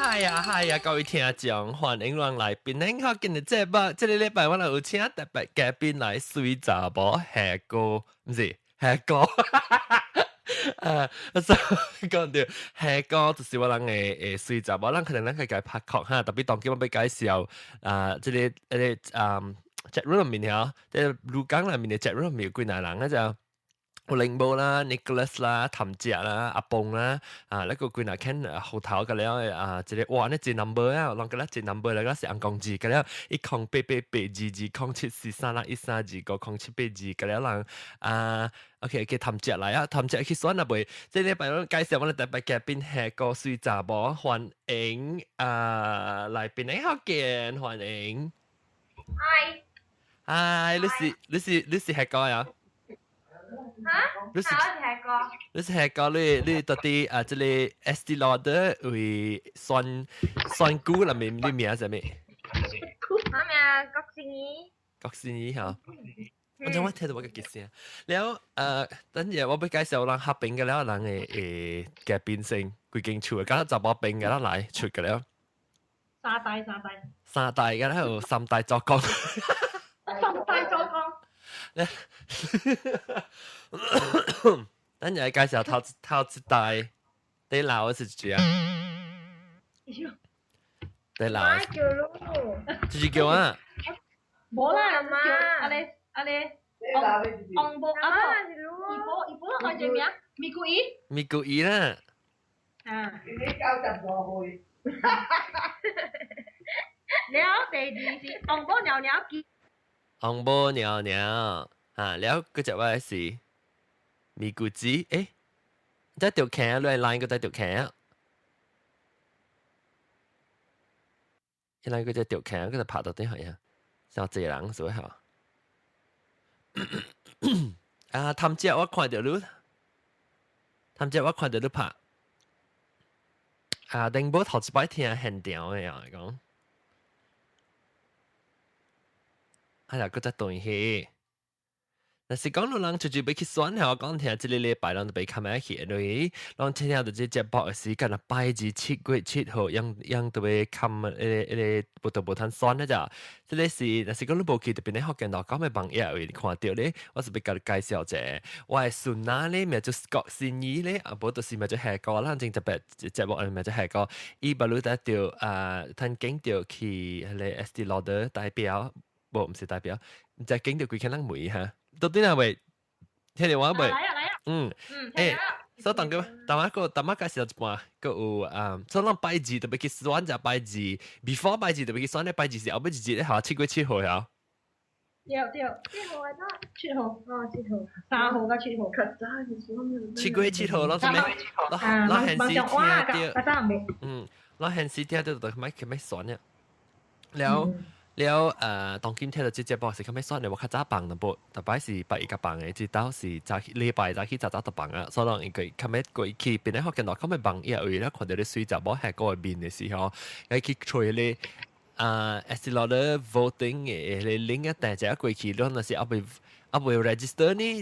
嗨呀，各位聽眾，歡迎人來賓。您好，今日這個禮拜我哋有請特別嘉賓來水查某下哥，唔是下哥。所以講到下哥，就是我人嘅水查某，人可能可以拍擴哈，特別當今我要介紹chat room 入面嚇，即係魯港入面嘅 chat room 入面有幾多人咧就。有靈寶啦、Nicholas 啦、譚姐啦、阿蹦啦，แล้วก็คุณแค่後頭กันแล้วจะได้哇นี่จี number ลองกันแล้วจี number แล้วก็เสียงกองจีกันแล้วอีกของเป๊ะเป๊ะจีจีของชิดสี่สามละอีสานจีก็ของชิดเป๊ะจีกันแล้วหลังโอเค譚姐嚟啊，譚姐去選啊袂，即係你介紹我哋特別嘉賓係個水查某，歡迎來賓你好見，歡迎。嗨，你是係個呀？你是下個你到底這裡 SD Lauder 為選股裏面你名係咩？我名郭善儀。郭善儀嚇，我想我聽到我嘅結聲。แล้ว等陣我要介紹人合併嘅แล้ว人嘅嘅變性幾間厝嘅，咁就冇併嘅啦嚟出嘅แล้ว。三代嘅แล้ว有三代作工。三代作工。等陣介紹頭一代，你鬧我是幾啊？你鬧？叫咯。就是叫啊？冇啦，叫阿你，昂波阿波，伊波開隻名，咪故意？咪故意啦。你教人我會。了，第二是昂波鳥鳥記。昂波鳥鳥แล้วก็จะว่าสิมีกูจีจะ條橋เลยไลน์ก็จะ條橋一ไลน์ก็จะ條橋ก็จะ爬到啲係啊小濟人所以好譚姐我看到你譚姐我看到你拍定冇頭一擺聽現場嘅樣講啦ก็จะ對起但是講到人就要去選下，我講聽這個禮拜人就被 come 起嚟，人聽到這節目嘅時間啊，拜至7月7號，樣都被 come 不得不談選咧咋，這個是但是講你冇去特別你學見到講咩網頁會看到咧，我是俾佢介紹者，我係順哪咧，咪就郭善儀咧，無就是咪就下個啦，正特別節目咪就下個，伊不如得到聽經到去嚟 SD Lauder 代表，唔是代表，就經到佢可能梅嚇。到底係咪聽電話未？嚟啊！所以大媽介紹一半，個有所以人拜字特別去選就拜字 ，before 拜字特別去選咧拜字是後尾一日咧嚇7月7號呀。對，7號係得7號，3號加7號。7月7號咯，做咩？攞現時聽到，攞現時聽到就咪選嘅，แล้ว當今聽到這節目是咁樣說，你話較早放淡薄，特別是8月放嘅，直到是早禮拜早起早就放啊，所以人佢咁樣過去，邊啲學見到咁樣放嘢，為了看到你水查某下個面嘅時候，佢去吹你SD Lauder voting 嘅你link 一大隻過去，你那是阿未 register 呢？你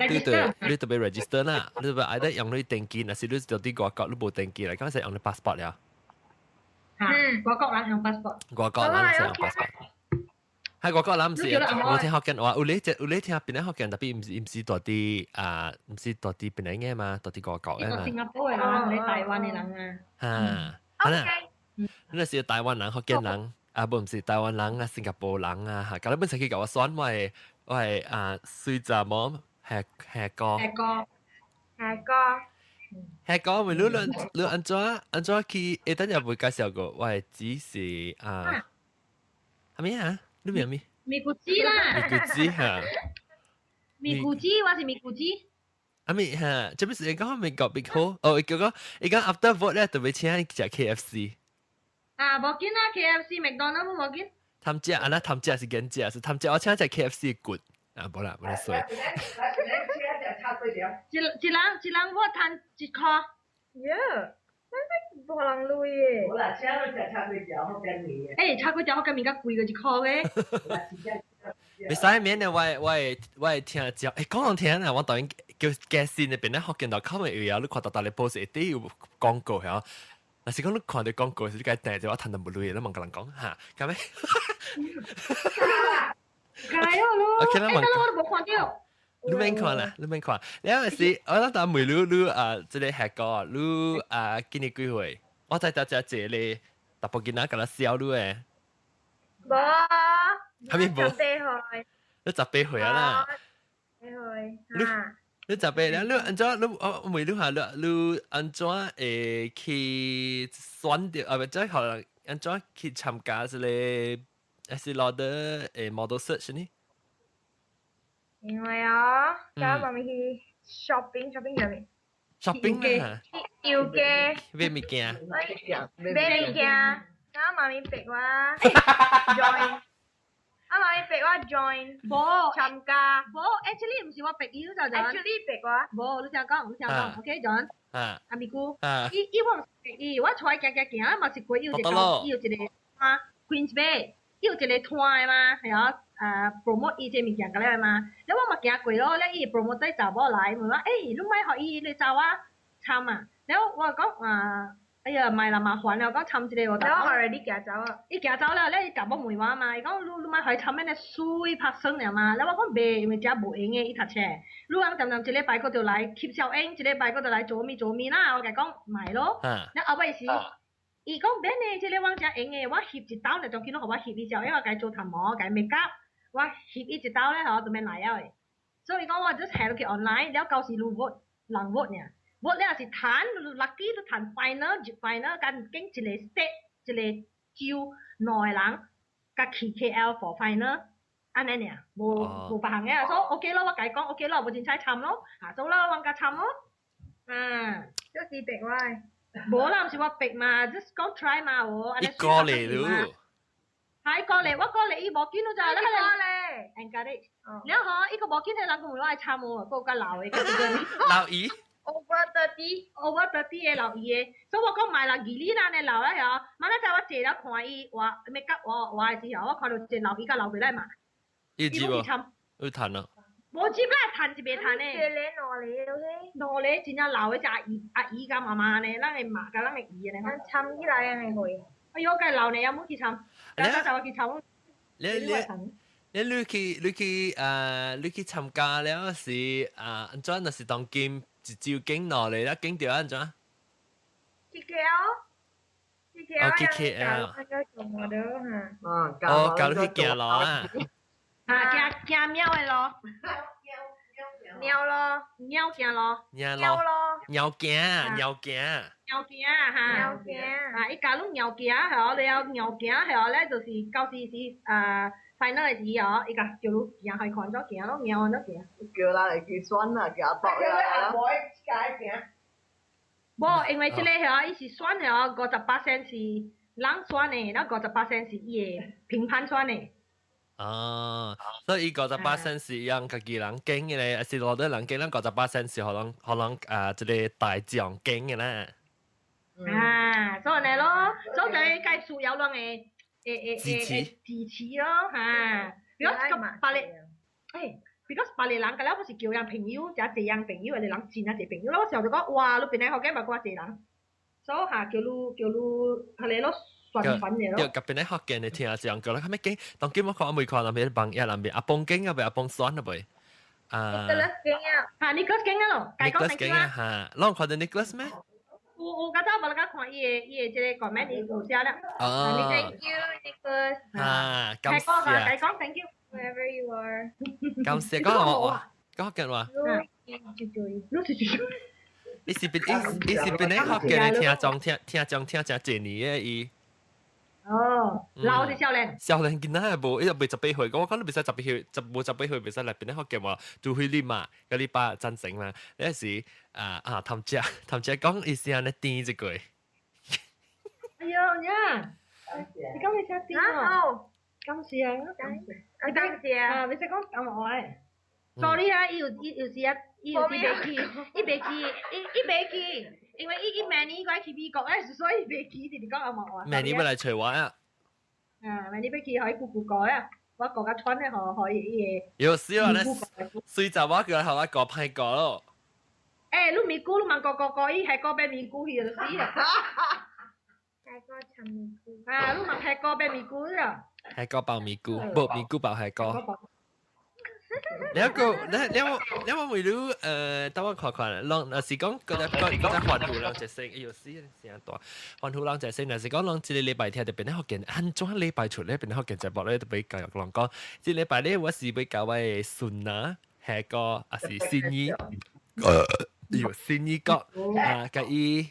特別 register 啦，你特別嗌得用你登記，那是你到啲外國你冇登記啦，咁係用你 passport 呀？外國人用 passport。外國人係用 passport。喺外國人唔是，我聽學緊話，有你聽邊啲學緊，特別唔是多啲唔是多啲邊啲嘅嘛，多啲外國嘅嘛。新加坡嘅人，你台灣嘅人啊。係啦，你是台灣人學緊人，唔是台灣人啊，新加坡人啊，嚇，咁你本身佢教我選，我係水查某下個，咪你安怎去？等陣會介紹個，我係只是係咩啊？你明唔明？咪咕吱啦，咪咕吱嚇，咪咕吱，我是咪咕吱。咪嚇，做咩事？你講美國別好，你講 after vote 咧，特別請食 KFC。冇見啦 ，KFC、麥當勞冇見。譚姐譚姐是緊姐，是譚姐，我請食 KFC 骨。冇啦，冇得衰。一人我攤一塊。冇人類嘅。好啦，請我食叉粿條福建麵。叉粿條福建麵較貴過一塊嘅。未使免嘅，我聽講講聽啊，我當然叫嘅線入邊咧，學見到 comment 有你看到你 post 一啲有廣告嚇。但是講你看到廣告時，你該訂咗我談到冇類，你問個人講嚇，咁咩？係咯 OK 啦，問。得啦，我都冇看到。你免看啦，你免看。你有時我諗打梅你即係下個你今年幾歲？我睇到只這裡，大部見到個啦笑你誒，冇，係咪冇？去，你18歲啊啦，去嚇。你18啦，你安怎你我梅你下你安怎會去選掉啊？唔即係可能安怎去參加這裡是攞的model search 呢？因為啊，今日媽咪去 shopping 入面。 shopping 啊，要嘅，買物件，買物件，啱媽咪逼我 join，啱媽咪逼我 join，冇參加。冇 ，actually 唔是我逼伊就就。 actually 逼我。冇，你聽講，OK，John，阿咪姑，伊我唔是逼伊，我出來行，嘛是過有一個，伊有一個啊 Queens Bay，伊有一個團嘛，係啊。promote 伊隻物件過來嘛，แล้ว我嘛行過咯，แล้ว伊 promote 仔查某來，問我誒，你咪學伊你查我參啊，แล้ว我講哎呀，唔係啦，麻煩啦，我講參一個我。แล้ว already 行走啊。伊行走了，แล้ว伊甲我問我嘛，伊講你咪學參咩咧水拍生了嘛，แล้ว我講袂，因為遮無用嘅，伊讀冊，你講陣陣一禮拜嗰度來吸小英，一禮拜嗰度來做咪啦，我甲講唔係咯，แล้ว後尾是。伊講免誒，即個我遮用誒，我翕一刀咧，就見到互我翕伊小英，我甲伊做頭毛，甲伊make up。我翕伊一刀咧，嗬，就免來了誒。所以講我 just 下落去 online，了到時路 vote，人 vote 呢 ，vote 咧是彈 lucky 都彈 final，間經一個 state 一個州內人，甲去 KL for final，安尼呢，無別行嘅，所以 OK 咯，我甲伊講 OK 咯，無真採參咯，下週啦，我甲參咯，就是逼我誒。無啦，唔是我逼嘛 ，just go try 嘛，我。一個嚟咯。係過嚟，我過嚟，伊無見到就係咧。encourage，然後伊個無見係人講我愛參喎，個個老嘅嗰啲。老姨。over 30嘅老姨嘅，所以我講買啦，二年啦嘅老啦係，晚仔就我坐咗看伊話咩急我嘅時候，我看到隻老姨甲老回來嘛。要接喎。要彈啊。冇接啦，彈一邊彈咧。這裡攞嚟，OK。攞嚟真正老嘅隻阿姨甲媽媽咧，咱嘅媽甲咱嘅姨咧。參起來嘅係去。哎呦，計老你有冇去參？就我去參。你去參加了是安怎？那是當金一招經落嚟啦，經掉安怎？KL。哦，教你去行路啊！行喵嘅咯。貓咯，貓行咯。貓咯。貓行嚇。伊教你貓行係你有貓行係咧，就是到時是final 嘅時候，伊甲叫你行去看咗行咯，貓咗行。叫咱嚟去選啊，叫阿伯啦。無，因為即個係伊是選係58%是人選嘅，然後58%是伊嘅評判選嘅。所以58%是讓家己人經嘅咧，是攞到人經，咱58%是可能即個大獎經嘅啦。所以呢咯，所以就介紹有人嘅支持咯嚇。because 巴黎，because 巴黎人嘅咧，我是叫人朋友，就一樣朋友，你人真啊，一朋友咯。時候就講，哇，你邊個學嘅咪嗰一人，所以嚇叫你係你咯。要夾邊啲學嘅你聽下講過啦，係咪經？當今我看我未看那邊幫一那邊阿邦經啊，邊阿邦酸啊邊。Nicholas 經啊，Nicholas 經啊咯，Nicholas 經啊嚇，你看到 Nicholas 咩？有家陣無啦家看伊嘅即個 comment 伊有寫啦。Thank you Nicholas。感謝。講 thank you wherever you are。感謝講話，講緊話。伊是邊啲學嘅你聽正正年嘅伊。老嘅少年。少年囡仔係無，伊又未18歲，我講你未使18歲，冇18歲未使嚟邊啲學嘅話，就去你嘛，嗰啲把贊成嘛，有時談姐講伊是安尼甜一句。哎呦呀！你講你聽甜啊？感謝。感謝。你識講咁我誒。sorry 啊，伊有時啊，伊有時袂記，伊袂記，因為伊明年佢去美國誒，所以袂記，就是講阿毛啊。明年要嚟找我啊！明年要去可以姑姑講啊，我講個村咧可以伊。有時啊咧，隨就我叫佢我講派個咯。你咪估你問個伊係嗰邊咪估去就死啊！尋咪菇。啊，你嘛吃過白米菇啊？係個爆米菇，爆米菇爆係個。你一個你有冇會รู้等我看看，攏是講嗰隻環湖兩隻星，哎呦死成大環湖兩隻星，但是講攏一個禮拜聽就變得學見，安怎禮拜出咧變得學見節目咧就俾教育攏講，一禮拜咧我是俾教位順啊，係個啊是新意，有新意角啊，介意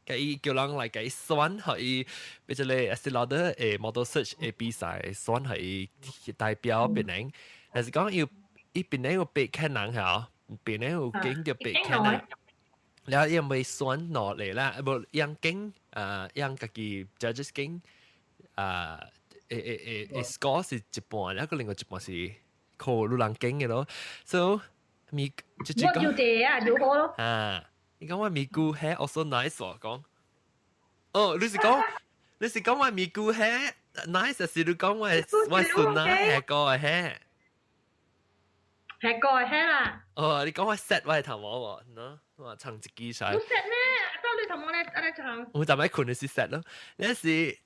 介意叫人嚟介選可以，俾咗你 Estee Lauder 誒 model search 誒比賽選可以代表別人。但是講要伊邊咧有被看人嚇，邊咧有經就被看人，然後因為選落嚟啦，無樣經樣家己 judges 經score 是一半，然後另外一半是靠路人經嘅咯，所以咪就我要借啊，要好咯。你講話咪姑係 also nice 喎，講哦，你是講話咪姑係 nice，還是你講話順啊係個係？係過係啦。哦，你講話 set 我係頭毛喎，喏，我唱一支上。你 set 咩？到你頭毛咧，你唱。我就咪困你是 set 咯，你係。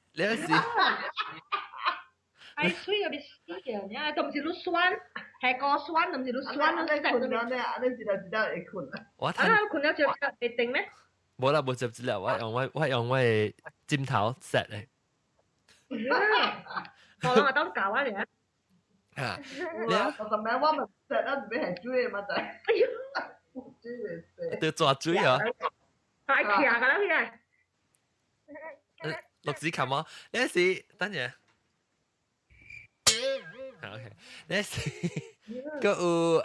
係吹嗰啲死嘅，你都唔是你選，係個選，都唔是你選，你困咗呢？你知道會困啊？我睇。啊，困咗就會定咩？冇啦，冇接資料，我用我嘅尖頭 set 嚟。我諗我當教啊你啊。嚇！你啊？咁樣我咪 set 啦，唔俾人追嘛就。哎呀！追嚟對抓追啊！係騎㗎啦，佢係。錄紙琴啊！呢時等陣。OK，呢時個有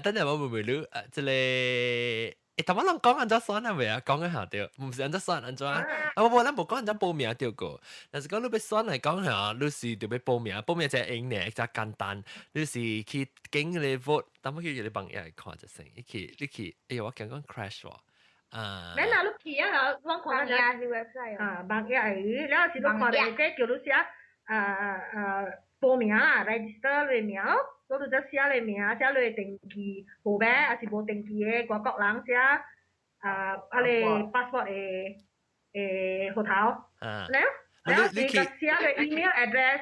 等陣我會錄即係。頭先人講安怎選啊未啊？講緊下對，唔是安怎選安怎啊？我冇講安怎報名對個，但是講你要選嚟講下，你是就要報名，報名就係用呢，就簡單。你是去經你 vote，等我叫你幫嘢嚟看就成。你去，哎呀我講 crash 喎。你嗱你去啊，我看下啲 website 啊，白嘢你有時你看到嘅叫你寫報名啊 ，register 你名咯。嗰度就寫你名，寫你登記號碼，還是冇登記嘅外國人寫你 passport 嘅號頭，然後你寫你 email address。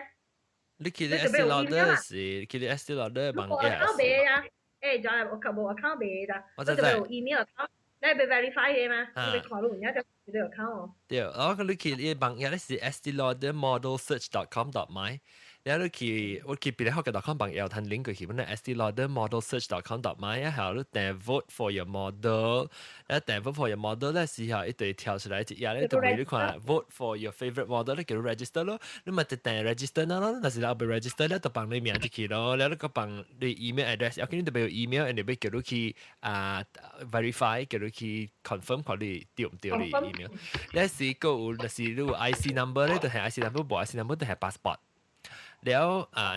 你去啲 Estee Lauder 時，去啲 Estee Lauder 幫嘢啊。account 俾啊，就係我冇 account 俾㗎，我就有 email account，你係被 verify 嘅嘛？你考慮而家就你 account 對，我你去啲幫嘢咧是 Estee Lauder modelsearch.com.my。然後我去別學嘅 .com 幫嘢睇 link 佢，本嚟 Estee Lauder modelsearch.com.my 然後你訂 vote for your model，然後訂 vote for your model 咧時候一對跳出來一頁咧，就俾你看 vote for your favorite model 咧叫 register 咯，你咪就訂 register 咯，但是你被 register 咧就幫你名入去咯，然後你個幫你 email address，有啲就俾 email，and 你俾叫你去verify，叫你去 confirm 佢哋對唔對你 email，咧時個有就是你有 IC number 咧，就係 IC number，冇 IC number 就係 passport。แล้ว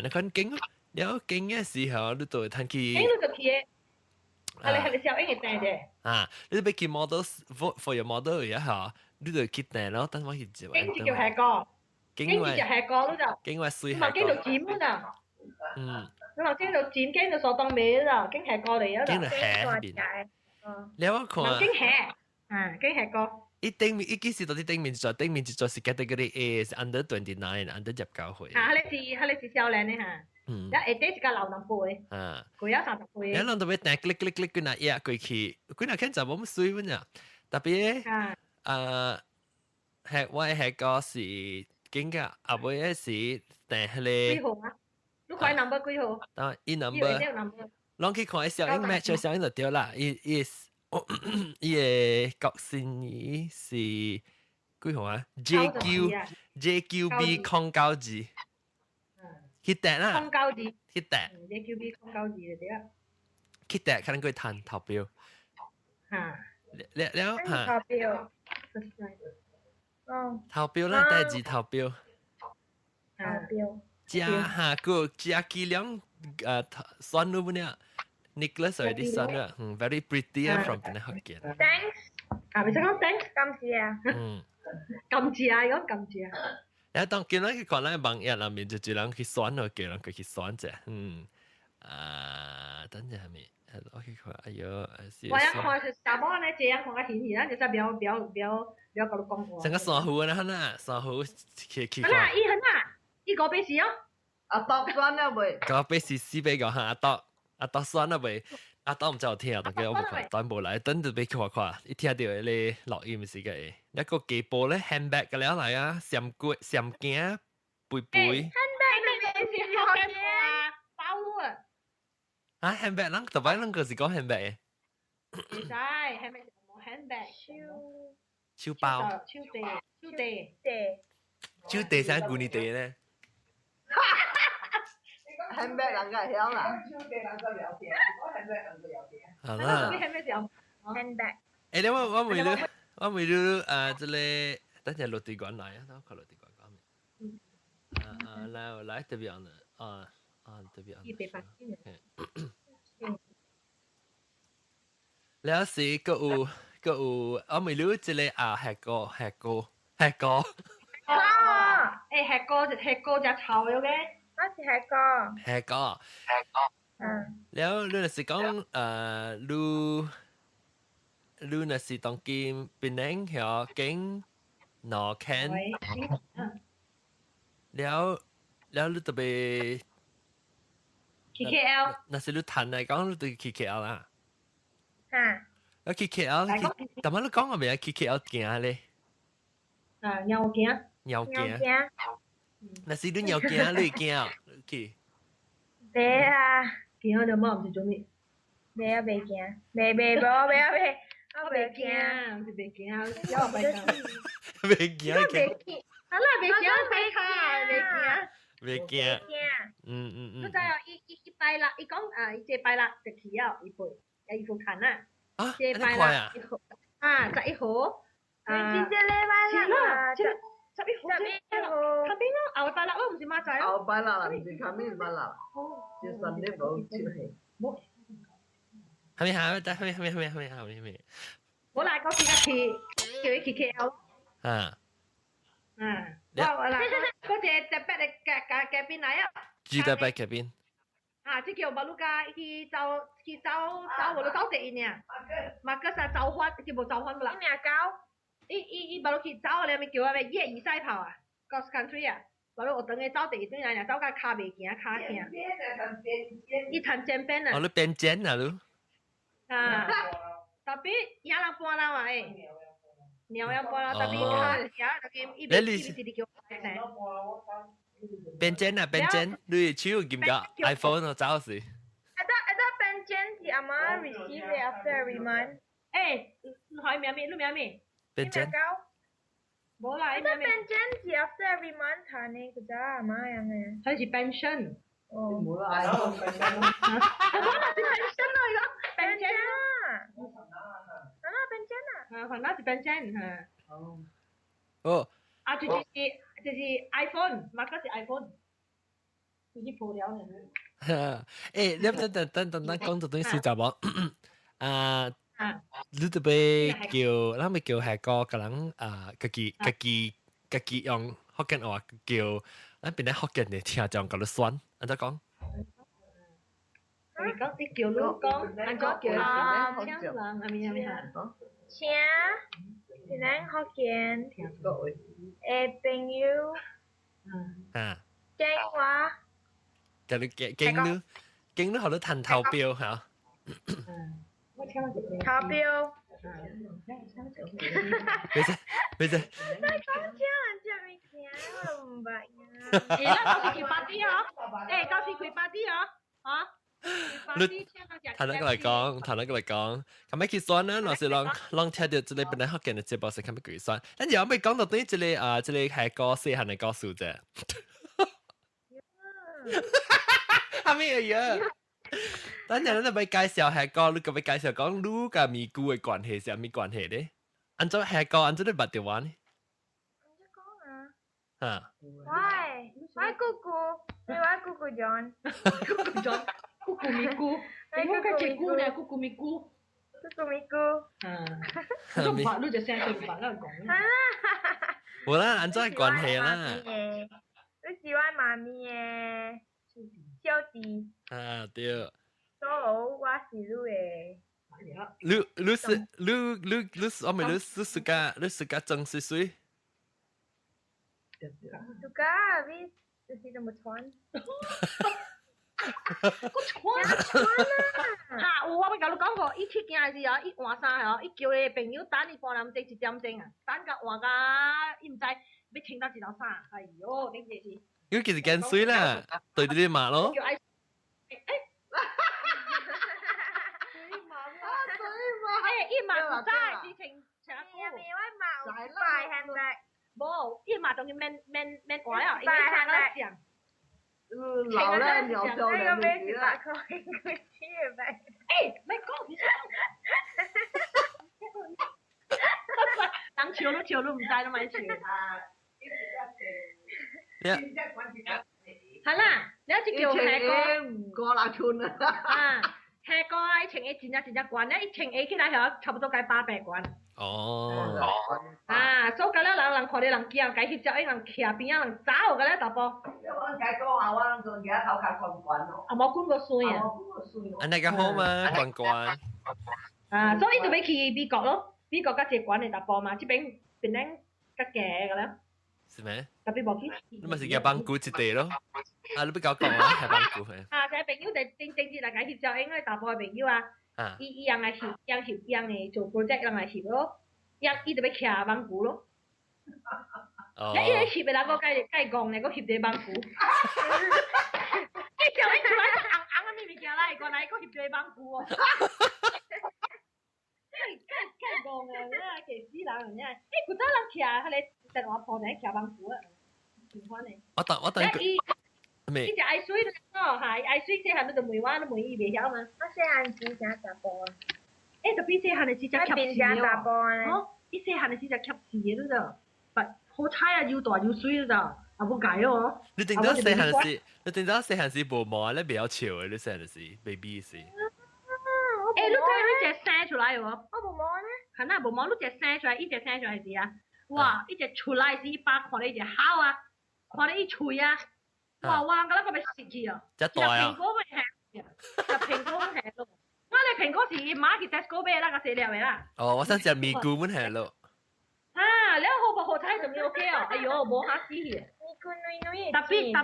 ในคนเก่งแล้วเก่ง嘅時候你就ทันที你就去係小英嘅訂啫。你就俾佢 model vote for your model 一下，你就去訂咯，等我去接。經就係個，經就係個，你就。經話水係個。經就佔嗰度。你話經就佔，經就所當尾嗰度，經係個嚟嗰度。經就係邊。แล้ว我看。經係，經係個。一幾時到啲頂面就係 category A 是 under 29 under 19歲。你是少年呢嚇？一下底一個老人輩。佢有30歲。然後就俾訂 click 佢那嘢過去，佢那看就冇咁水咁樣，特別係我係個是經過阿妹嘅是訂係你。幾號啊？你睇 number 幾號？當一 number，攏去看小英 match 小英就對啦，伊個國姓伊是幾號啊 ？JQB 空膠字，去訂啦。空膠字。去訂。JQB 空膠字就對啦。去訂，可能佢談投標。แล้ว投標。投標啦，第二投標。投標。加幾兩選咗本呀？Nicholas already son 啦，very pretty 啊 ，from 邊度學嘅 ？Thanks，咪識講 thanks 今次啊，今次啊，講今次啊。然後當見到佢可能網頁裏面就只能去選咯，叫人佢去選啫，等陣係咪？我去看，哎呦，我要看是查某呢，这样看个显现，咱就说不要搞到讲话。成個山湖啊，呐，山湖去看啦，伊很啦，伊個杯是哦。啊，當酸了未？個杯是四杯個哈，阿德酸啊未？阿德唔知有聽，但係我冇看，但冇嚟，等住俾佢看，一聽到你錄音是嘅，一個幾波咧 handbag 嘅了嚟啊，閃骨閃鏡背背。handbag 是好嘅包啊。啊 handbag，啷個啷個是講 handbag 嘅？唔使 handbag 冇 handbag。手包。手地啥古尼地咧？ handbag 人家曉啦。好啦。handbag。誒，你我未รู้即係等陣落地關嚟啊，等我落地關講咩？來特別呢，特別呢。แล้วสิก็我未รู้即係แฮกโก誒，吃過只臭咗嘅。我是係個。แฮกโกแล้วรู้น่ะสิ講รู้น่ะสิต้องกินเป็นแหงเหรอเก่งหนอแคนแล้วรู้ตัวไป KKL น่ะสิรู้ทัน嚟講รู้ตัว KKL 啦แล้ว KKL แต่มันรู้講係咪啊 KKL 驚咧尿驚น่ะสิรู้尿驚你驚OK 對啊驚就冇唔是做咩未啊未驚未我未驚唔是未驚有唔係講未驚好啦未驚睇下未驚佢就伊拜六伊講伊這拜六就去啊伊會看啊啊這拜六11號今天禮拜啦11號後邊咯後拜六咯唔是馬仔後拜六啦，唔是後面拜六，就Sunday冇出去。係咪係我嚟嗰時嘅叫佢 KKL 啊哇啦嗰隻特別嘅邊嚟啊住在北嗰邊即叫馬路加去走我哋走第一年馬哥實走翻叫冇走翻啦你名高伊馬路去走你咪叫啊咩業餘賽跑啊 cross country 啊馬路我等佢走第一段啊走架卡未行卡行伊彈正邊啊哦你變尖啊你特別廿人半啦嘛鳥人半啦特別卡呀特別伊邊叫變尖啊變尖你手撳個 iPhone 我找時I thought pension 是阿媽 receive it after every month 海名咩你名咩變尖冇啦 I thought pension 是 after every month 彈呢個咋阿媽樣嘅佢是 pension 冇啦，iPhone 可能是 pension 嚟㗎 pension 可能是 pension 哦就是 iPhone 馬哥是 iPhone 已經破了呢誒你等講到東西就冇你特別叫咱咪叫係個個人家己用福建話叫咱邊啲福建嘅聽就講到酸安怎講你叫你講安怎叫槍人係咪請是咱福建嘅朋友講話就你驚你學到談投標嚇投標咩啫你講聽人做咩聽我唔白呀到時佢發啲啊到時佢發啲啊談一個嚟講，咁樣佢酸啦，若是讓聽到這裡本來福建嘅節目是咁樣佢酸，但又未講到對這裡這裡係個細漢嘅故事啫。係咩嘢？等陣你咪介紹係個，你咁咪介紹講你個咪姑嘅關係係咩關係咧？按照係個，按照你捌條玩。啊？喂，我姑姑，你話姑姑 John。姑姑咪姑，你冇講隻姑呢？姑姑咪姑。姑姑咪姑。都唔白，你就聲對白啦講。好啦，按照係關係啦。你喜歡媽咪嘅小弟。對。所我是你诶。你是我咪你是个真水水，杜家你就是这么穿，我穿哈，有我咪甲你讲过，伊去行的时候，伊换衫吼，伊叫伊朋友等伊半点钟1点钟啊，等甲换甲，伊毋知要穿到一条衫，哎哟，你这是。因為其實驚水啦，對住啲馬咯。叫愛伊嘛唔知之前請阿你姑，我買拜行的，無伊嘛當然免話啊，因為睇得上。老了苗条那的个杯子女的，打开一个气呗。咪講你人笑都笑都唔知都咪笑。係啦，你一隻叫下哥。唔過啦村啊！啊，下個啊，伊穿嘅真正懸咧，伊穿起來係差不多該800懸。哦，啊，所以咁咧，人看到人驚，解翕照，人徛邊啊，人走嘅咧，大波。我解講話，我做而家頭殼慣唔慣咯？啊，冇管過水啊。安那個好嘛，關關。啊，所以就要去美國咯，美國嗰隻懸嘅大波嘛，這邊邊咧吉嘅咧。是咩？特別冇去。你咪是叫幫估一地咯？啊，你不搞講啊，係幫估係。啊，就係朋友就正日嚟解翕照，應該大波嘅朋友啊。啊。伊樣嘅翕，樣嘅做 project 樣嘅翕咯，伊就要徛幫估咯。哦。你翕嘅人個計講嘅，個翕啲幫估。你叫你出來紅嘅咪物件啦，個來個翕啲幫估喎。計講嘅，你其死人嘅，古早人徛喺你電話旁邊徛幫估啊，唔歡嘅。我等伊就愛水咯，係愛水細漢都梅灣都梅伊袂曉嘛。我細漢時成打波啊，特別細漢嘅時隻吸邊成打波哦。咧？哦，伊細漢嘅時隻吸字嘅都就，不好彩啊，又大又水都就，啊冇解哦。你定到細漢時，你定到細漢時無毛啊，你比較潮嘅，你細漢時 baby 時。你睇佢隻生出來喎，我冇摸咧。係啊，冇摸，你隻生出來，伊隻生出來時啊，哇，伊隻出來時，把看你隻口啊，看你伊喙啊，哇，個那個咪食去啊，一袋啊。蘋果咪係，蘋果係咯，我哋蘋果是買去 Tesco 買那個飼料嘅啦。哦，我想食咪菇本係咯。啊，你好好彩就咪 OK 哦，哎呦，冇嚇死去。你個女女。特別嗬，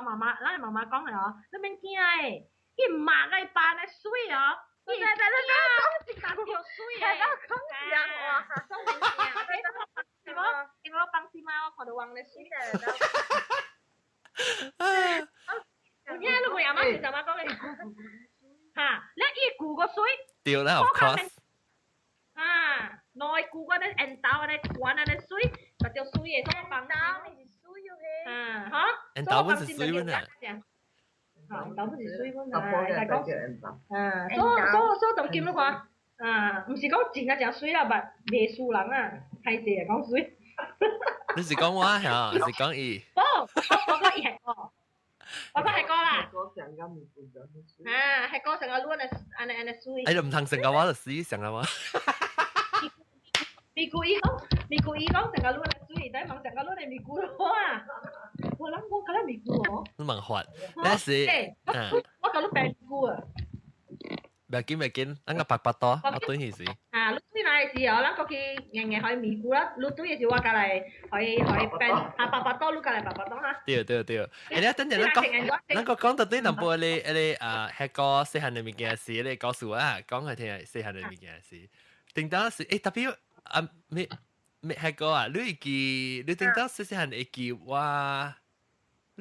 媽媽，咱媽媽講係嗬，你免驚誒，伊唔抹個扮嘅水哦，伊係在你講一大條水誒，因為我放心嘛，我看到黃嘅水誒。有聽你冇阿媽先就媽講嘅，嚇，你伊顧個水，對啦，of course。啊，內顧嗰啲人豆嗰啲管嗰啲水，嗰條水嘅所放刀你是輸要去。啊，嚇，人豆本是水本啊。啊，豆本是水本打波啊，嘅但係講。嘅人打。所以重點咯啩，啊，唔是講真啊，食水啦，唔袂輸人啊，係事啊講水。你是講我嚇，是講伊。我講伊係哥，我講係哥啦，我成日唔見咗啲水。啊，係哥成個攣啊，安尼水。哎，就唔通成個話就死成個話。咪故意講成個攣啊水，但係問成個攣係咪估咯啊？我諗我覺得咪估喎。你問法，那是啊，我覺得病估啊。唔緊，等個白白多，我對佢時。啊，你對來嘅時候，咱過去硬硬可以咪估啦。你對嘅時候，我隔嚟可以病啊白白多，你隔嚟白白多哈。對。誒，你等陣咱講到對淡薄你啊，迄個細漢嘅物件事，你告訴我啊，講佢聽細漢嘅物件事。定當時誒特別啊，咩迄個啊，你定當細漢會記哇？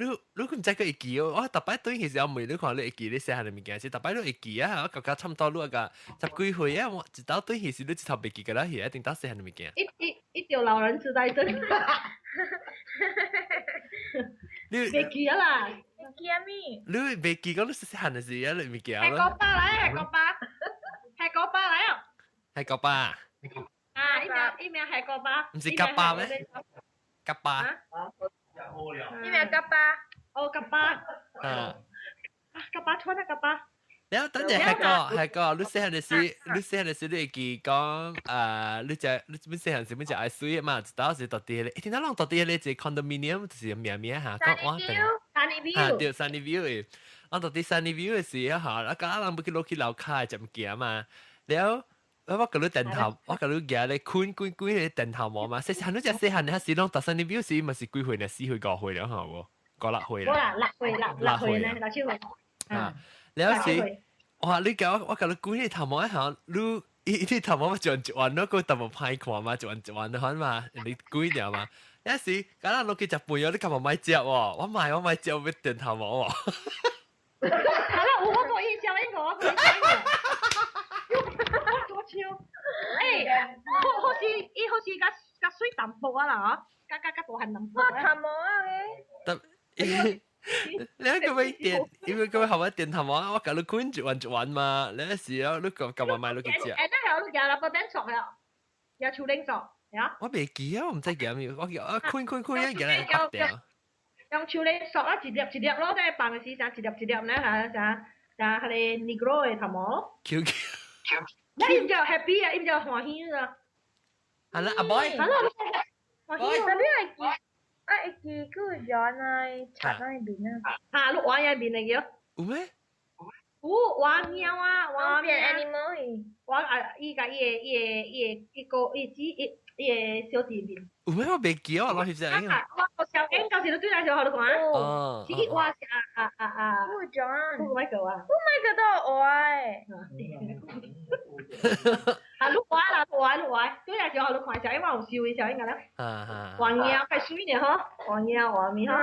你唔知佢會記哦，我特別對其實我每你看你會記你細漢嘅物件事，特別你會記啊，我感覺差唔多你個10幾歲啊，我一到對其實你一頭袂記㗎啦，係定當細漢嘅物件。一條老人痴呆症。你袂記啊啦。你驚咩？你袂記講你細漢嘅事啊，你袂記啊？係個巴嚟，係個巴嚟啊！係個巴。啊，呢名係個巴。唔是夾巴咩？夾巴。你咪夾巴。哦，夾巴。啊。夾巴穿啊，夾巴。然後等陣係個，你細漢嘅時，你會記講你細漢時乜就愛水嘛？知道是到底咧？聽到講到底咧，只 condominium 就是名嚇，講哇。Sunny View。對 Sunny View 誒，我到啲 Sunny View 嘅時啊嚇，我家人要去落去樓下就唔見嘛，แล้ว我個女電頭，我個女嘅咧坤嘅電頭毛嘛，細漢嗰隻細漢咧，時當到 Sunny View 時咪是幾歲呢？4歲5歲了嚇喎，個6歲啦，6歲咧，6歲啊，แล้ว時哇，你講我個女坤嘅頭毛一下，你啲頭毛咪轉轉咯，個頭毛派看嘛，轉咯嘛，你貴啲嘛。有時搞到落去食飯，有啲咁咪買隻喎，我買隻要電頭毛喎。係啦，我嗰個印象呢個，我個印象。多超！好似加水淡薄啊啦，嗬，加大汗淡薄我啊。頭毛啊嘅。你咁樣電，因為咁樣後尾電頭毛，我搞到滾轉嘛，你有時啊，你咁買落去隻。誒，都有個頂索呀，有潮領索呀。我未記啊，我唔知幾咩，我叫啊坤一嘢嚟拍掉。用潮領索啦，一粒咯，即係辦嘅時間一粒咧嚇，就係你 Negro 嘅頭毛。Q。你唔就 happy 啊，唔就歡喜啊。係啦，阿 boy。係咯，歡喜。Tapi lagi ku jangan cakap ni bina. 啊，錄畫嘢邊嚟嘅？有咩？畫鳥啊，畫變咩 animal 去。畫啊，依個小字邊。有咩我未記啊？我攞起隻影啊。我小英舊時都對嚟小學度講啊。哦。自己畫Ku jangan. 不咪個啊。 Oh my god, dah oi. 啊，錄畫啦，錄畫，對嚟小學度講小英話好笑嘅小英㗎啦。畫鳥係水嘅嗬，畫面嗬。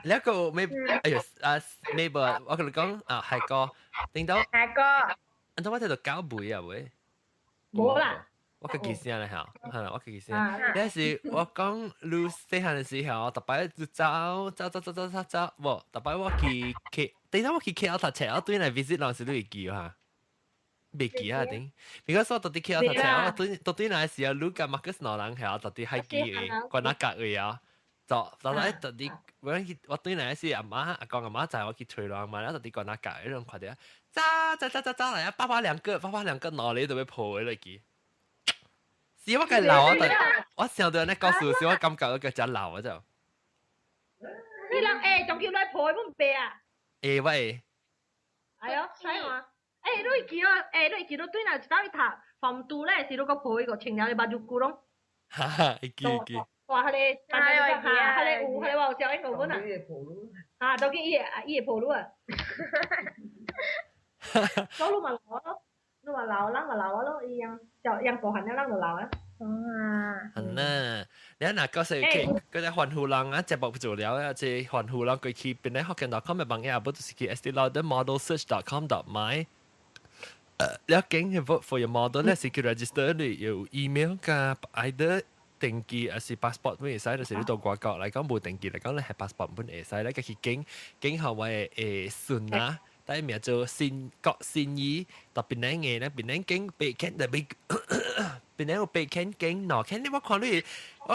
แล้วก็ไม่哎呀ไม่เบอร์我跟你講啊係個定到 Hai ko. อันนั้นว่า睇到交背啊喂冇啦。我嘅意思係嚇係啦我嘅意思有時我講你細漢嘅時候特別就走唔特別我去定到我去 KL 讀冊我對嚟 visit 嗰時都會記嚇未記啊定because 我到啲 KL 讀冊我到對嚟時候你個 Marcus 攞人係到啲係記嘅關哪格嘅啊就嚟到啲我對嚟時阿媽阿公阿媽就我去吹浪嘛แล้ว到啲關哪格嗰種快啲走嚟啊爸爸兩個攞你就要抱佢嚟記是我嘅流啊！我想到你告訴我，我感覺嗰個真流啊就。你諗誒，仲叫你抱佢唔俾啊？誒喂，係啊，使嘛？誒，你見啊？誒，你見到對嗱，走去睇防毒咧，是嗰個抱嗰個青鳥你把住咕窿。哈哈，記。話佢哋佢哋話小英嗰本啊。啊，到見伊抱咯啊。所以咪鬧咯，你話鬧啦咪鬧咯，伊樣個行一撚就鬧啊。係啦，你嗱嗰時佢嗰隻環湖浪啊，隻博做了啊，隻環湖浪佢去邊咧？Hokkien.com 嘅朋友，不就是去 estee.lauder.modelsearch.com.my 你經係 vote for your model 咧，是叫 register 你有 email 㗎，either 定期還是 passport 本會使，就是你到外國嚟講冇定期嚟講，你係 passport 本會使咧，佢去經後位順啊。第一名做國善意，特別靚嘅咧，別靚經被傾特別，別靚個被傾經喏，傾你我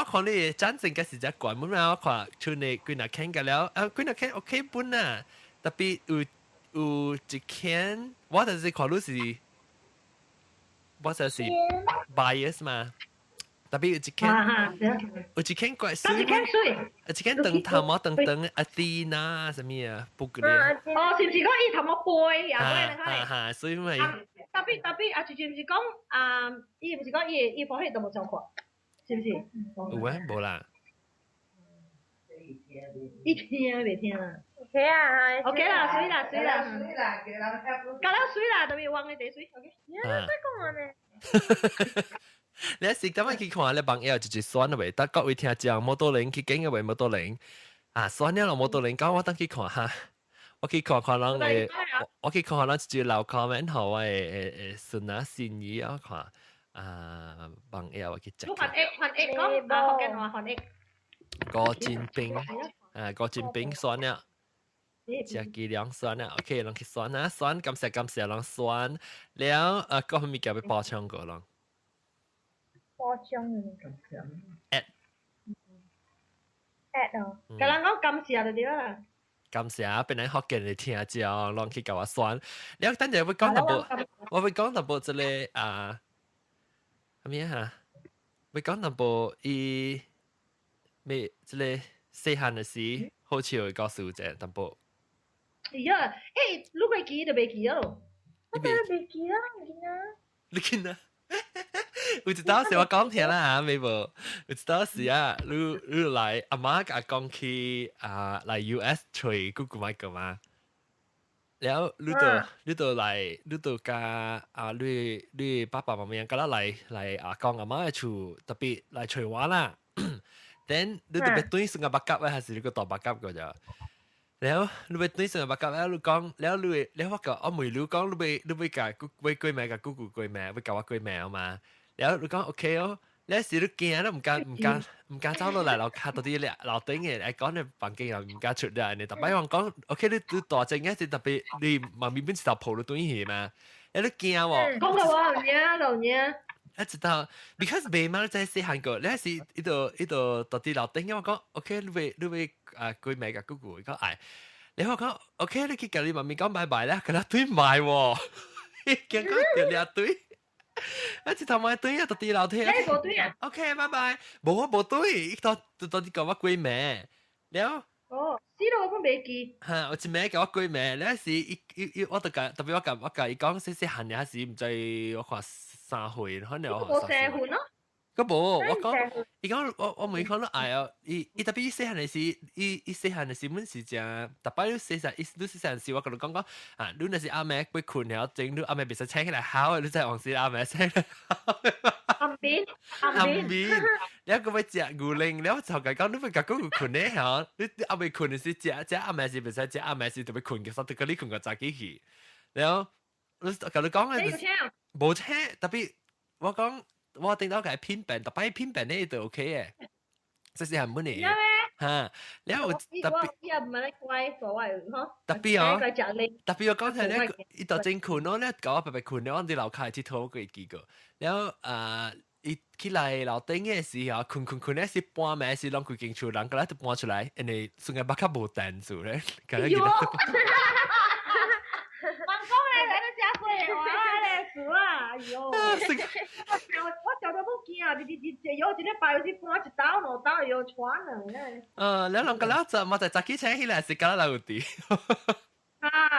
看你真正嘅時就講乜啦，我看出你佢嗱傾嘅了，佢嗱傾 OK 本啊，特別有一傾，我就是看你是，我就是 bias 嘛。特別有一間怪水，有一間長頭毛長阿蒂娜什麼啊，不過咧。哦，是唔是講伊頭毛背啊？哈，所以咪。特別啊，就是唔是講啊？伊唔是講伊放喺度冇做過，是唔是？有啊，冇啦。伊聽未聽啊 ？OK 啊，OK 啦，水啦，水啦，特別旺嘅地水 ，OK。你在講我呢？你食等我去看你朋友就是酸嘅，但各位聽講摩托輪去經嘅話摩托輪啊，酸了摩托輪，講我等去看下，我去看人嘅，我去看人就留 comment 好誒順啊善意啊看啊朋友我去食。韓 A 講啊，學嘅話韓 A。郭建兵啊，郭建兵酸了。食幾兩酸啊 ，OK， 攏去酸啊，酸感謝攏酸，แล้วก็มีแกไปปอช่องก่อนลอง包裝嘅。at 哦。咁人講感謝就對啦。感謝เป็น人學嘅你聽之後，攏去教我酸，แล้ว等陣會講到部，我會講到部這裡啊，咩啊？會講到部伊咩這裡細漢嘅時，好似會告訴者淡薄。呀，你會記就未記咯。我真係未記啦，唔見啦。你見啊？有一道時我講聽啦，未無？有一道時啊，你來阿媽甲講去來 US 吹姑姑買個嘛？แล้ว你都嚟，你都加你爸爸媽媽咁啦嚟阿公阿媽嘅厝，特別嚟吹玩啦。then 你都別對上個白鴿咧，還是你個大白鴿個咋？แล้ว你別對上個白鴿แล้ว你講，แล้ว你我講我ไม่รู้講你ไปกับกูไปกุยแม่กับกูกุยแม่ไปกับว่ากุยแม่มาแล้ว你講 OK 哦。แล้วสิลูกเกียร์แล้ว唔敢走落嚟樓下到啲樓頂嘅，誒講你房間又唔敢出嚟，你特別話講 OK 你大隻嘅是特別你媽咪本時就抱到短去嘛，有啲驚喎。講到我老娘，一直到 because 未嘛在細漢個，你係呢度到啲樓頂，因為講 OK 你會佢咩嘅姑姑講誒，你話講 OK 你去教你媽咪講拜拜啦，佢啦對唔係喎，驚講掉兩堆。一直頭買對啊，到啲樓梯。你冇對啊 ？OK，拜拜。冇啊，冇對，到啲講我鬼名，了。哦，知道我都未記。嚇，我一名講我鬼名，你時我特別我講伊講細漢嘅時，唔知我看3歲，可能我我成款咯。個無，我講，伊講我未講到愛哦，伊特別細漢嘅時，伊細漢嘅時本是正，特別你細漢時，我同你講啊，你那是阿妹被困了，整你阿妹別使請起來考，你真係往時阿妹請。暗面，你一個要食牛鈴，你就講講你要甲嗰困咧嚇，你阿妹困嘅時食阿妹是別使食阿妹是特別困嘅，所以佢你困個早起去，然後你同你講嘅冇車，特別我講。我頂到佢係偏病，特別偏病呢就 OK 嘅，即係係乜嘢嚇？然後特別又唔係你貴所謂嗬，特別哦，特別我講係咧，伊度正困咯，咧搞白白困咧，我哋樓下鐵頭嗰幾個，然後伊起來樓頂嘅時候，困咧是搬咩是啷佢進出，啷個咧就搬出來，因為算係把卡冇彈住咧，咁樣嘅。我就到冇見啊！你有一禮拜有啲搬一刀兩刀又喘啊！แล้วลองกันแล้วจะมาแต่จากที่ใช้ที่แหละสิกันแล้วดี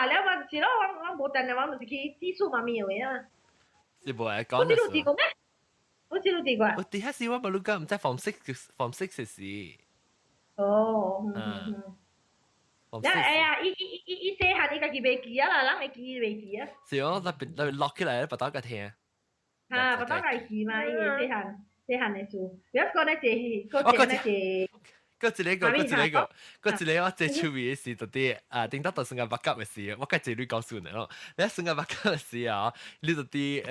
แล้วมันสิแล้ว我冇定話咪是去技術嘛咪嘅啊！是唔係講？我知道地過咩？我知道地過。我第一時我冇諗過，唔知form 6嘅事。哦，哎呀，伊細漢伊家己未記啊啦，人會記未記啊？是哦，特別落起來，不打個聽。不打個記嘛，伊細漢嘅書，有一個咧就嗰隻咧就。嗰一個我最趣味嘅事就啲頂到到成個白鴿嘅事，我介紹你告訴你咯。你成個白鴿嘅事啊，你就啲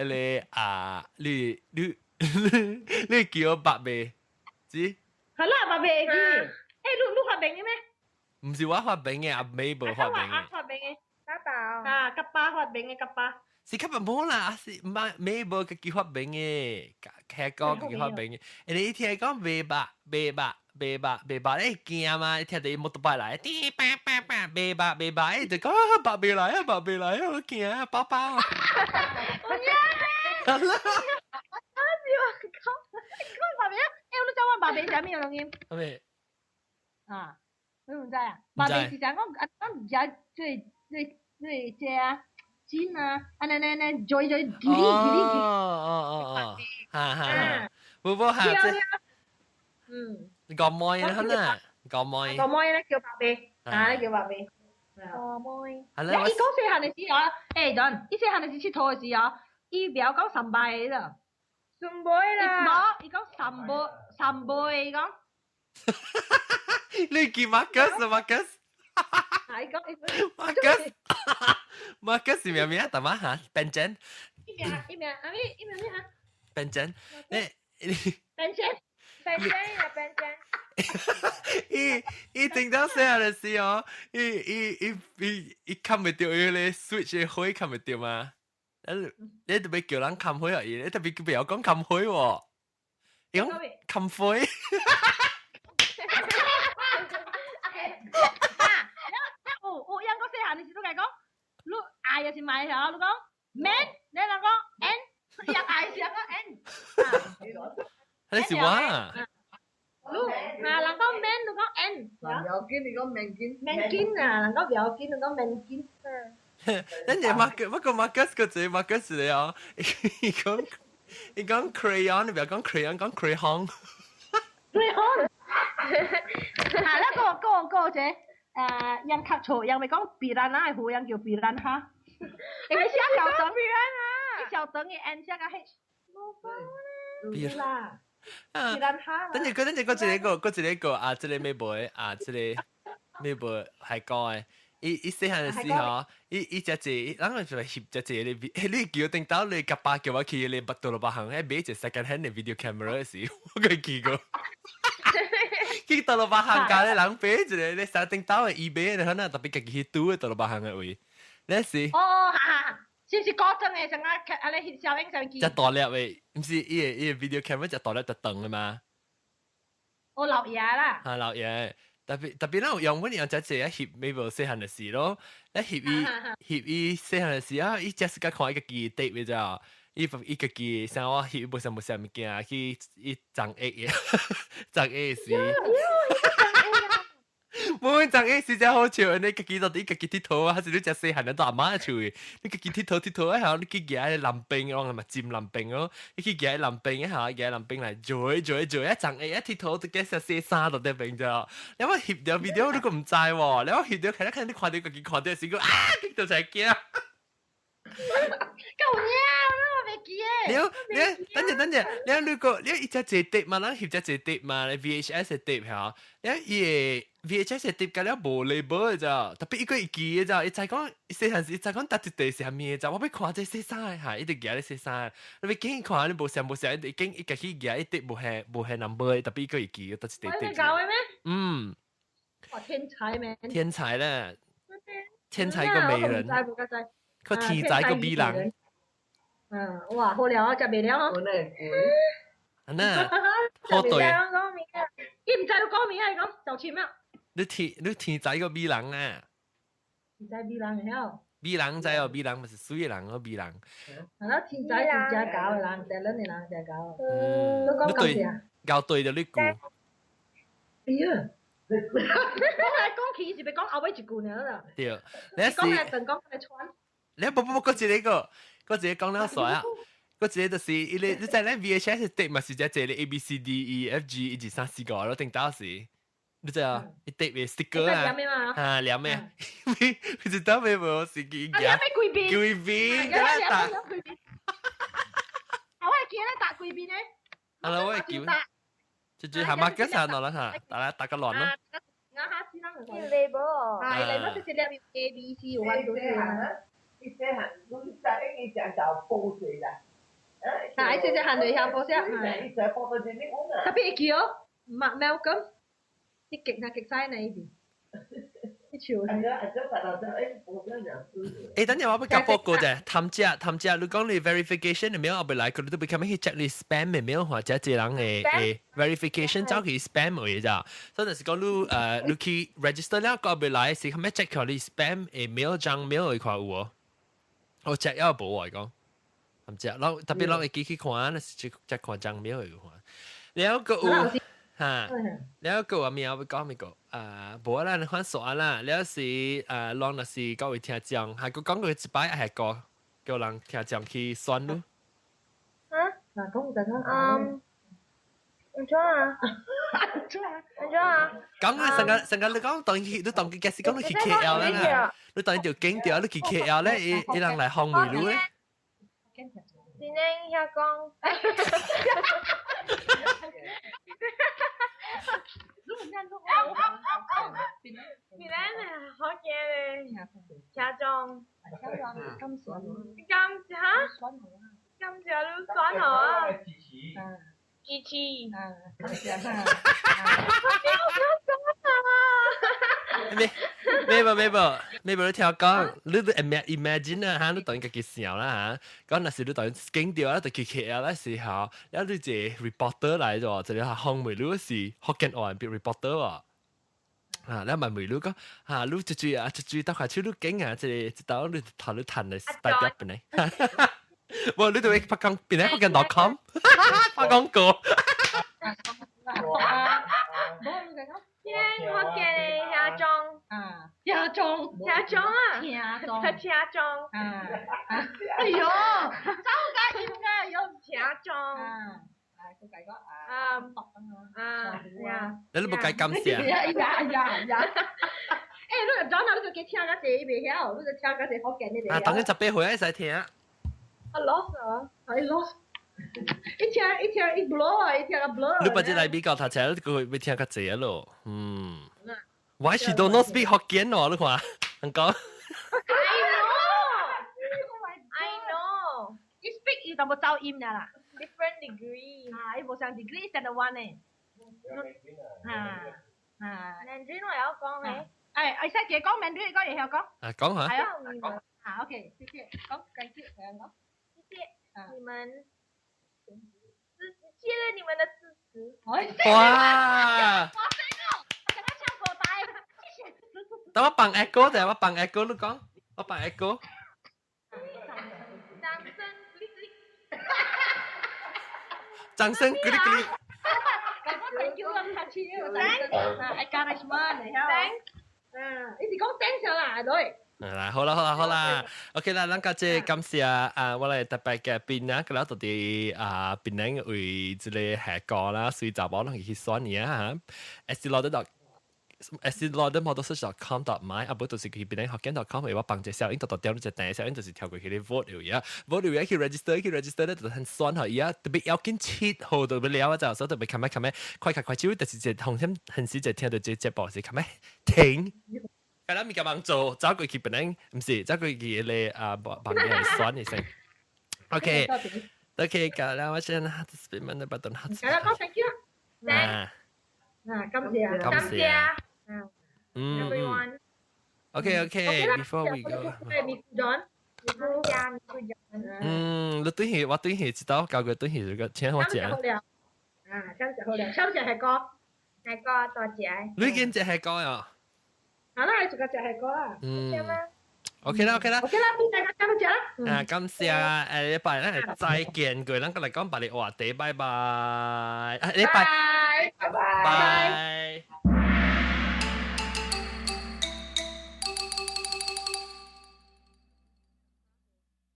你叫我白鼻，知？係啦，白鼻記。你發病嘅咩？唔是我發病嘅，阿 Mabel 發病嘅。發病嘅，家寶。吉巴發病嘅吉巴。是根本冇啦，是唔係 Mabel 嘅叫發病嘅，劇講嘅叫發病嘅。你一聽講白咧驚嘛？你聽到摩托車來，滴叭叭叭，白白，就講白鼻來啊，好驚啊，包包。我呀！我白鼻啊！我都想問白鼻係咩東西？咩？你唔知啊？白鼻是講我唔知最隻啊。金啊，joy 吉利，哈，冇下即，個妹啦，啦，個妹咧叫白鼻，咧叫白鼻，個妹。係啦，伊講細漢嘅時候，陣，伊細漢嘅時佚佗嘅時候，伊唔要講三倍啦，三倍啦，伊講三倍，伊講。你叫 Marcus。Marcus 是咩名？大媽嚇 Benjamin。一名咩嚇 Benjamin， Benjamin。伊聽到聲嘅時候，伊看唔到伊咧 switch 嘅開看唔到嘛？你特別叫人冚開而已，你特別不要講冚開喎，伊講冚開。人講細漢嘅時都係講，你愛又是買嚇，你講 man， 你人講 n， 人愛是人講 n。你是話？人講 man， 你講 n，唔要緊，你講明緊。免緊啊，人講唔要緊，人講免緊。咱隻 Marcus 不過 Marcus 個字 Marcus 嚟哦，伊講 crayon，你唔要講 crayon，講 crayon。對好。啊，那個啫，人較錯，人咪講比蘭啊，係人叫比蘭哈。你咪寫小等，你小等嘅 N 寫個 H。比啦。啊，等陣嗰一個啊，即係咩妹啊，即係咩妹係講嘅。伊細漢嘅時候，伊只字，人哋就係翕只字，你叫定到你夾巴叫我去你到落巴行，買一隻 second hand 嘅 video camera 嘅時，我佢見過。佢到落巴行架咧，人買一個你實定到嘅 eBay 嘅可能特別家己去賭嘅到落巴行嘅位，你是？哦，是嗰陣嘅，成日你小英上見。只大粒嘅，唔是伊個 video camera 只大粒就長嘅嘛。我老爺啦。嚇老爺。特別咧，用阮用只隻翕美無細漢嘅事咯，咧翕伊細漢嘅事啊，伊只是甲看伊個記憶你知道？伊個記憶，像我翕無啥物件，去伊長 A 嘅，長 A 時，冇長 A 時真好笑，你家己到底家己佚佗啊，還是你只細漢你到阿媽厝嘅？你家己佚佗啊，後你去夾喺淋冰，我係咪沾淋冰咯？你去夾喺淋冰一下，夾喺淋冰嚟做一長 A 一佚佗，就夾實細沙度啲冰啫。你話翕條 video 你個唔知喎，你話翕條睇你看到家己看到時個啊，激到就係驚。夠嘢啊！我未記嘅。你等陣，你個你一隻字碟嘛，咱翕隻字碟嘛，你 VHS 嘅碟嚇，你伊 VHS 嘅碟㗎，你無 label 嘅咋，特別一個會記嘅咋，伊就講細漢時，伊就講搭一地是蝦米嘅咋，我要看這細衫嚇，一直記咧細衫，你要經看你無想，一經一家去記一碟無係 number，特別一個會記嘅，搭一地碟。你搞嘅咩？嗯。哇！天才咩？天才咧，天才個美人。佢天才個美人。哇！好料啊，食未了嗬。嗱，好對。伊唔知你講咩啊？你講就簽咩？你天才個美人啊！天才美人曉。美人仔哦，美人咪是水嘅人哦，美人。係咯，天仔真正搞嘅人，第兩年人真搞。你講對，搞對就你估。哎呀！我係講起是咪講後尾一句呢啦？對，你講嘅陣講嘅穿。你不，嗰一個講了衰啊！嗰一個就是你在咧 VHS 碟嘛是只隻你 A B C D E F G 1 2 3 4個咯，定到時你知啊？一碟嘅 sticker 啊，嚇兩咩？唔知道咩冇是幾啊？兩咩貴賓？貴賓，㗎啦！我係見咧打貴賓咧。係啦，我係叫。就係嘛，嗰陣落啦嚇，打個亂咯。我下次啦，要 label。係 label 就是兩 A B C 有揾到嘅。你細漢，你在你隻就報水啦。係細漢就有報水。你在報到啲你講啊。特別叫Malcolm，啲極曬你邊。啲潮。等陣我要夾報告啫，探只，你講你 verification 係咩？我嚟佢都 become 去 check 你 spam 係咩？或者一人嘅 verification 走去 spam 嘅咋？所以就是講你去 register 咧，個別嚟是咁樣 check 佢你 spam 嘅 mail 張 mail 嘅塊有我 check 有冇嚟講，探只，攞特別攞嘅機器看，你 check 看張 mail 嘅看，然後個有。嚇，แล้วก็ว่ามีเอาไป講咪個無啦，你看數啦，แล้ว是攏那是各位聽講，係個講過一擺係個叫人聽講去選咯。嗱，講就講。唔錯啊！講啊，成個你講當佢假使講你去 KL 啦，你當條景條你去 KL 咧，伊人嚟烘梅路咧。今天要講。你咧好嘅咧，家中今朝都選好啊，支持，咩你聽我講，你都 imagine 啊嚇，你當家己想啦嚇，講那時你當景調啦，就去 KL 啦時候，然後你就 reporter 嚟咗，就你係烘梅路時，福建話變 reporter 喎。你問梅路講你注意得下，超都勁啊！即係你頭你彈嚟大隻邊嚟，哇！你對拍廣邊嚟福建.com 拍廣告。今天福建車中，哎呦，走架應該有車中，佢計個你都冇計感謝。你就裝下呢個嘅聽嗰時未曉，呢個聽嗰時好勁啲啊，等佢10歲一齊聽。I lost 啊，I lost。一聽 blur 啊，一聽個 blur。你不知嚟美國讀車，佢會聽較濟咯。Why she don't know speak Hokkien 喎？你看，人講。I know. You speak 要就冇走音啦。Different degree. 你冇上 degree 成日玩呢。Mandarin 我有講咩？識嘅講 Mandarin 講嘢有講。講下。係啊。OK，謝謝。講繼續講。謝謝你們，謝了你們的支持。哇！等我扮 echo 定係我扮 echo 都講，我扮 echo。掌聲咕哩咕哩。Thank you 咁客氣，encouragement 嚟嚇。你哋講 thanks 啦，女。好啦 ，OK 啦，咱家姐感謝我哋特別嘅賓啦，咁啦到底賓人為這個下歌啦，隨集網去選嘢嚇 ，SLauder.com.my 啊，不就是去賓人學緊 .com， 為我幫隻小英度掉咗隻訂，小英就是跳過去啲 vote 嚟，vote 嚟去 register 咧就很選嚇，而家特別要緊7號就要了啊，就所以特別看咩，快手，就是隻紅心很少就聽到這隻播是看咩停。係啦，咪咁樣做，走過去本嚟唔是，走過去你幫人選一聲。OK，㗎啦，我先下次俾問你不斷下次。係啦，講 thank you 啦。感謝。感謝。Everyone. OK，before we go。你對戲，我對戲知道，教佢對戲個請我講。感謝好了，感謝係哥。係哥，多謝。你已經只係講呀？好啦，你做個就係哥啊。OK 啦，大家多謝啦。感謝禮拜咧再見佢，咱個嚟講把你話地，拜拜。禮拜，拜拜。